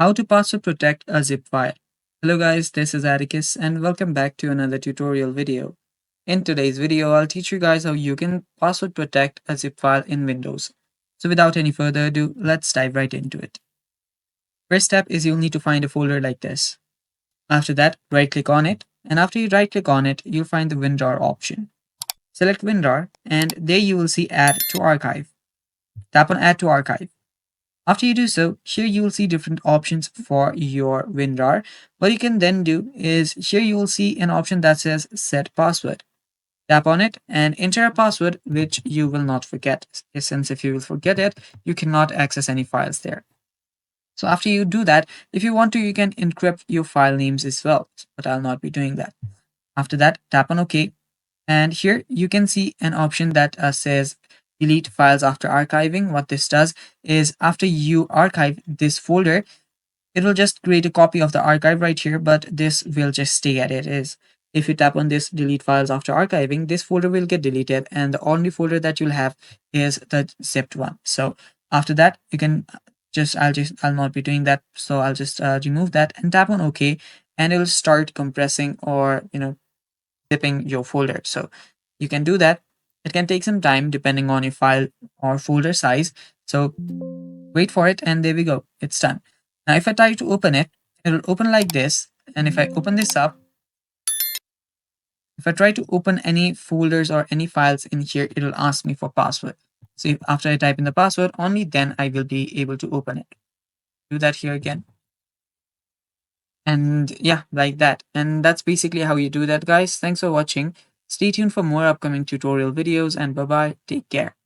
How to password protect a zip file. Hello guys, this is Atticus and welcome back to another tutorial video. In today's video, I'll teach you guys how you can password protect a zip file in Windows. So without any further ado, let's dive right into it. First step is you'll need to find a folder like this. After that, right click on it, and after you right click on it, you'll find the WinRAR option. Select WinRAR and there you will see Add to Archive. Tap on Add to Archive. After you do so, here you will see different options for your WinRAR. What you can then do is here you will see an option that says set password. Tap on it and enter a password which you will not forget, since if you will forget it, you cannot access any files there. So after you do that, if you want to, you can encrypt your file names as well, but I'll not be doing that. After that, tap on OK. And here you can see an option that says delete files after archiving. What this does is after you archive this folder, it will just create a copy of the archive right here, but this will just stay as it is. If you tap on this delete files after archiving, this folder will get deleted and the only folder that you'll have is the zipped one. So after that, you can I'll not be doing that. So I'll just remove that and tap on OK, and it will start compressing or, zipping your folder. So you can do that. It can take some time depending on your file or folder size. So wait for it, and there we go. It's done. Now, if I try to open it, it will open like this. And if I open this up, if I try to open any folders or any files in here, it will ask me for password. So after I type in the password, only then I will be able to open it. Do that here again. And yeah, like that. And that's basically how you do that, guys. Thanks for watching. Stay tuned for more upcoming tutorial videos, and bye bye. Take care.